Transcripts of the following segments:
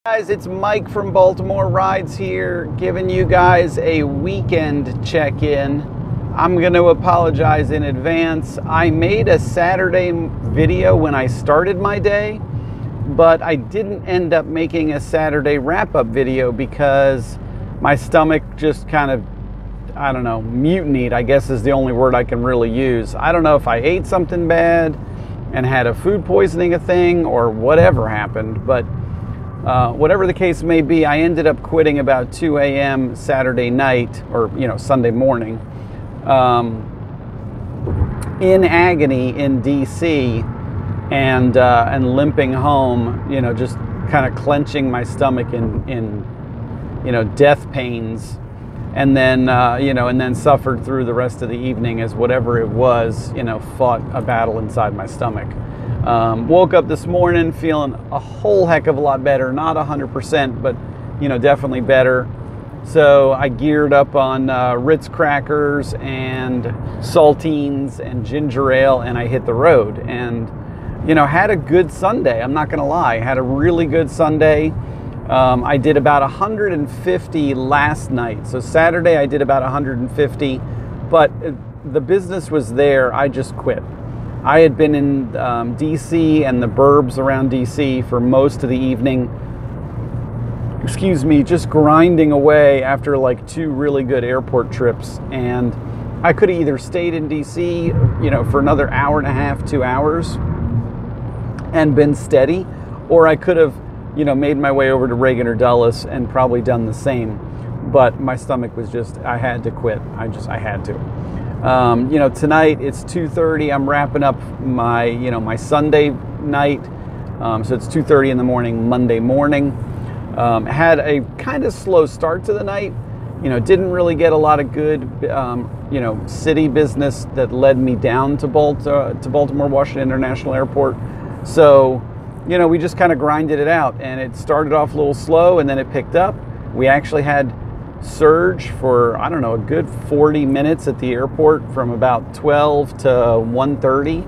Guys, it's Mike from Baltimore Rides here, giving you guys a weekend check-in. I'm going to apologize in advance. I made a Saturday video when I started my day, but I didn't end up making a Saturday wrap-up video because my stomach just kind of, I don't know, mutinied, I guess is the only word I can really use. I don't know if I ate something bad and had a food poisoning thing or whatever happened, but whatever the case may be, I ended up quitting about 2 a.m. Saturday night, or Sunday morning, in agony in D.C. and limping home. Just kind of clenching my stomach in death pains, and then suffered through the rest of the evening as whatever it was fought a battle inside my stomach. Woke up this morning feeling a whole heck of a lot better, not 100%, but definitely better. So I geared up on Ritz crackers and saltines and ginger ale, and I hit the road and had a good Sunday. I'm not gonna lie, had a really good Sunday. I did about 150 last night, so Saturday I did about 150, but the business was there. I just quit. I had been in DC and the burbs around DC for most of the evening, just grinding away after like 2 really good airport trips. And I could have either stayed in DC, for another hour and a half, 2 hours and been steady, or I could have, made my way over to Reagan or Dulles and probably done the same. But my stomach was just, I had to quit. I had to. Tonight it's 2:30. I'm wrapping up my, my Sunday night. So it's 2:30 in the morning, Monday morning. Had a kind of slow start to the night. Didn't really get a lot of good, city business that led me down to Baltimore Washington International Airport. So, we just kind of grinded it out, and it started off a little slow and then it picked up. We actually had surge for, I don't know, a good 40 minutes at the airport from about 12 to 1:30,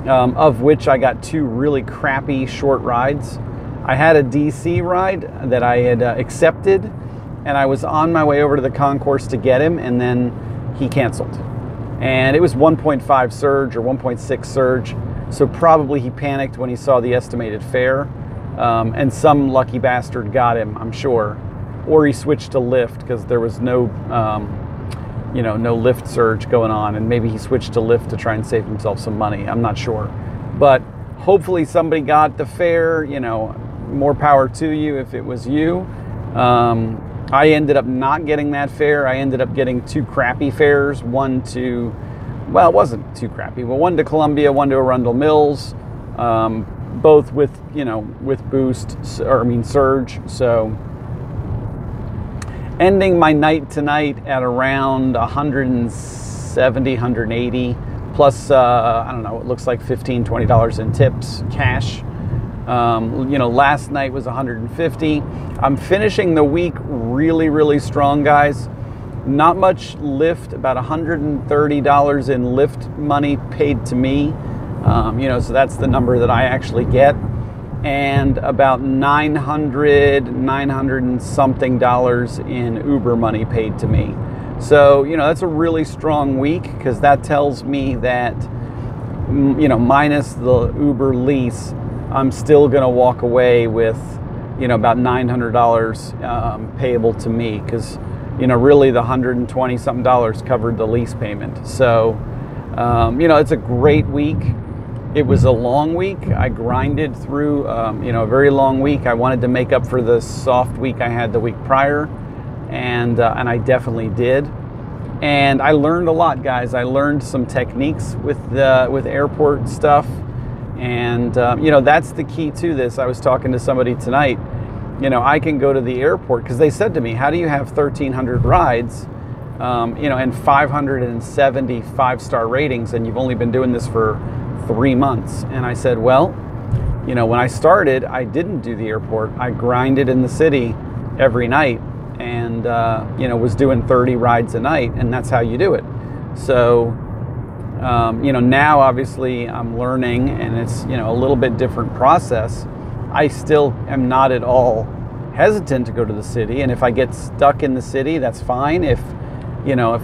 of which I got 2 really crappy short rides. I had a DC ride that I had accepted, and I was on my way over to the concourse to get him, and then he canceled. And it was 1.5 surge or 1.6 surge, so probably he panicked when he saw the estimated fare, and some lucky bastard got him, I'm sure. Or he switched to Lyft because there was no Lyft surge going on, and maybe he switched to Lyft to try and save himself some money. I'm not sure, but hopefully somebody got the fare. More power to you if it was you. I ended up not getting that fare. I ended up getting 2 crappy fares. One to, well, it wasn't too crappy, but one to Columbia, one to Arundel Mills, both with with boost, surge. So ending my night tonight at around 170, 180, plus, I don't know, it looks like $15, $20 in tips, cash. Last night was 150. I'm finishing the week really, really strong, guys. Not much Lyft, about $130 in Lyft money paid to me. So that's the number that I actually get. And about 900 and something dollars in Uber money paid to me. So, that's a really strong week, because that tells me that, minus the Uber lease, I'm still going to walk away with, about $900 payable to me, because, really the $120 something dollars covered the lease payment. So, it's a great week. It was a long week. I grinded through, a very long week. I wanted to make up for the soft week I had the week prior, and I definitely did. And I learned a lot, guys. I learned some techniques with airport stuff, and that's the key to this. I was talking to somebody tonight. I can go to the airport, because they said to me, "How do you have 1,300 rides, and 570 5-star ratings, and you've only been doing this for 3 months?" And I said, well, when I started, I didn't do the airport. I grinded in the city every night, and was doing 30 rides a night, and that's how you do it. So now obviously I'm learning, and it's a little bit different process. I still am not at all hesitant to go to the city. And if I get stuck in the city, that's fine. If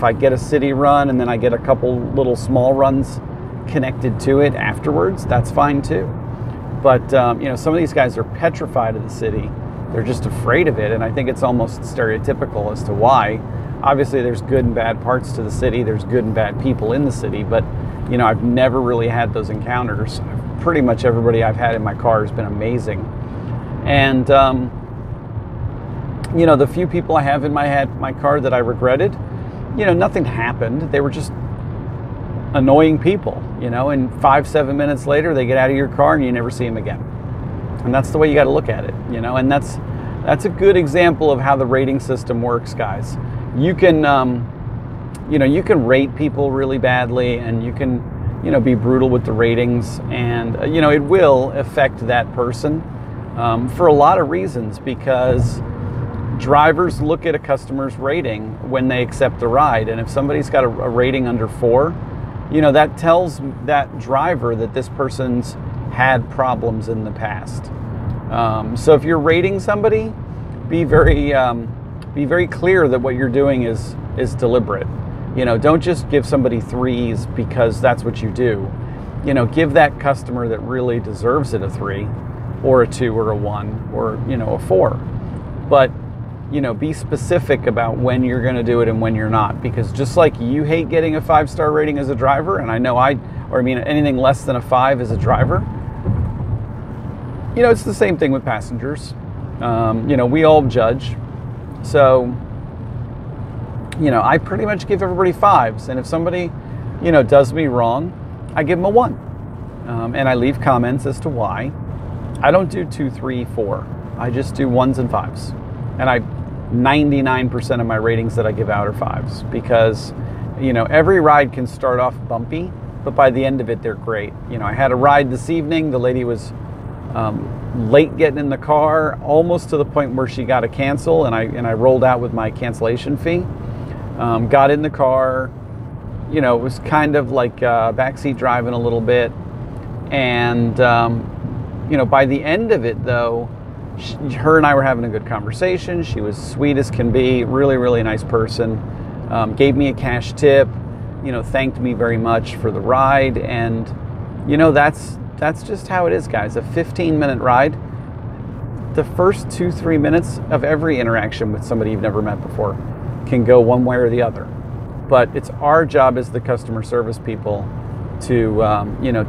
I get a city run and then I get a couple little small runs connected to it afterwards, that's fine too. But some of these guys are petrified of the city. They're just afraid of it, and I think it's almost stereotypical as to why. Obviously, there's good and bad parts to the city. There's good and bad people in the city, but I've never really had those encounters. Pretty much everybody I've had in my car has been amazing. And the few people I have in my car that I regretted, nothing happened. They were just annoying people, and 5-7 minutes later they get out of your car and you never see them again. And that's the way you got to look at it, and that's a good example of how the rating system works, guys. You can you can rate people really badly, and you can be brutal with the ratings, and it will affect that person for a lot of reasons, because drivers look at a customer's rating when they accept the ride, and if somebody's got a rating under 4, that tells that driver that this person's had problems in the past. So if you're rating somebody, be very clear that what you're doing is deliberate. Don't just give somebody 3s because that's what you do. Give that customer that really deserves it a 3 or a 2 or a 1 or a 4. But be specific about when you're going to do it and when you're not, because just like you hate getting a 5-star rating as a driver, and I know anything less than a 5 as a driver, it's the same thing with passengers. We all judge. So, I pretty much give everybody 5s, and if somebody, does me wrong, I give them a 1. And I leave comments as to why. I don't do 2, 3, 4. I just do 1s and 5s. And 99% of my ratings that I give out are 5s, because, every ride can start off bumpy, but by the end of it, they're great. I had a ride this evening. The lady was late getting in the car, almost to the point where she got to cancel, and I rolled out with my cancellation fee. Got in the car, it was kind of like backseat driving a little bit, and by the end of it though, her and I were having a good conversation. She was sweet as can be, really, really nice person. Gave me a cash tip, thanked me very much for the ride, and that's just how it is, guys. A 15-minute ride, the first 2-3 minutes of every interaction with somebody you've never met before can go one way or the other. But it's our job as the customer service people to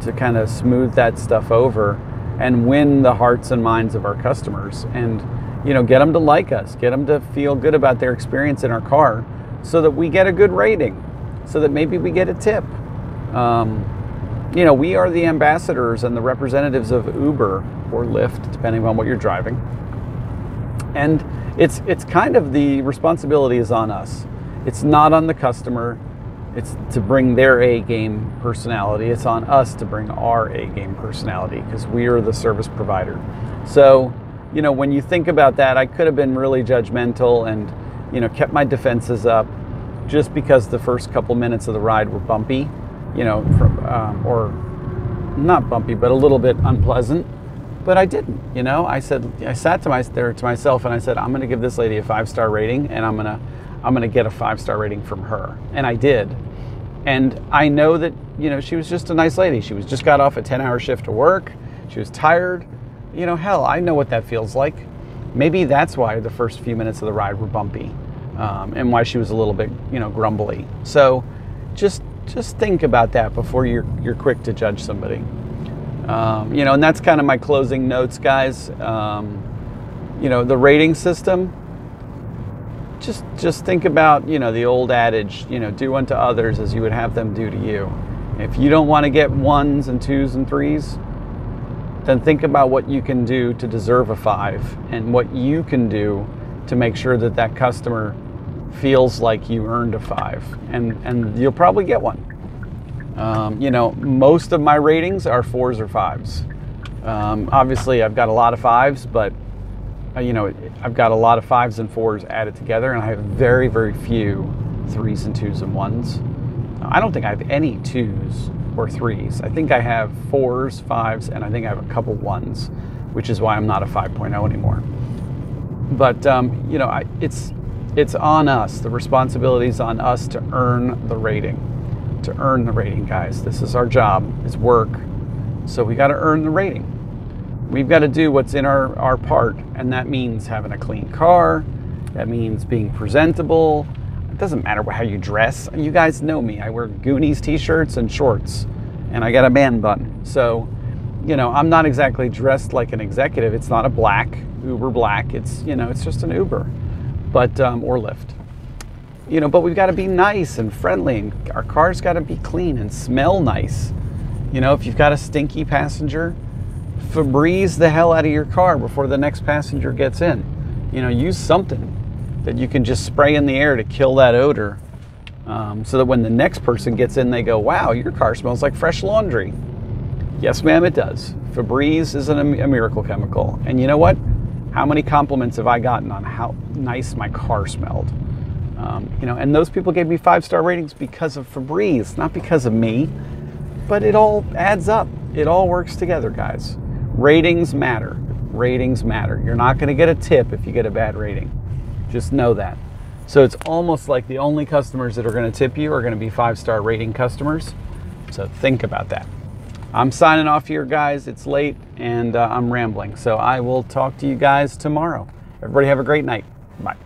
to kind of smooth that stuff over and win the hearts and minds of our customers, and get them to like us, get them to feel good about their experience in our car, so that we get a good rating, so that maybe we get a tip. We are the ambassadors and the representatives of Uber or Lyft, depending on what you're driving. And it's kind of, the responsibility is on us. It's not on the customer. It's to bring their A-game personality. It's on us to bring our A-game personality, because we are the service provider. So, when you think about that, I could have been really judgmental and, kept my defenses up just because the first couple minutes of the ride were bumpy, or not bumpy, but a little bit unpleasant. But I didn't, I sat to myself and I said, I'm going to give this lady a 5-star rating, and I'm going to get a 5-star rating from her. And I did. And I know that, she was just a nice lady. She was just got off a 10-hour shift to work. She was tired. Hell, I know what that feels like. Maybe that's why the first few minutes of the ride were bumpy, and why she was a little bit, grumbly. So just think about that before you're quick to judge somebody. And that's kind of my closing notes, guys. The rating system, just think about, the old adage, do unto others as you would have them do to you. If you don't want to get 1s and 2s and 3s, then think about what you can do to deserve a 5, and what you can do to make sure that that customer feels like you earned a 5, and you'll probably get one. Most of my ratings are 4s or 5s. Obviously, I've got a lot of 5s, but I've got a lot of 5s and 4s added together, and I have very, very few 3s and 2s and 1s. I don't think I have any 2s or 3s. I think I have 4s, 5s, and I think I have a couple 1s, which is why I'm not a 5.0 anymore. But you know, it's on us. The responsibility is on us to earn the rating. To earn the rating, guys. This is our job. It's work. So we got to earn the rating. We've got to do what's in our part, and that means having a clean car. That means being presentable. It doesn't matter how you dress. You guys know me. I wear Goonies t-shirts and shorts, and I got a man bun. So, you know, I'm not exactly dressed like an executive. It's not a black, Uber black. It's, you know, it's just an Uber, but or Lyft. You know, but we've got to be nice and friendly, and our car's got to be clean and smell nice. You know, if you've got a stinky passenger, Febreze the hell out of your car before the next passenger gets in. You know, use something that you can just spray in the air to kill that odor, so that when the next person gets in, they go, wow, your car smells like fresh laundry. Yes, ma'am, it does. Febreze is a miracle chemical. And you know what? How many compliments have I gotten on how nice my car smelled? You know, and those people gave me 5-star ratings because of Febreze, not because of me. But it all adds up. It all works together, guys. Ratings matter. Ratings matter. You're not going to get a tip if you get a bad rating. Just know that. So it's almost like the only customers that are going to tip you are going to be 5-star rating customers. So think about that. I'm signing off here, guys. It's late and I'm rambling. So I will talk to you guys tomorrow. Everybody have a great night. Bye.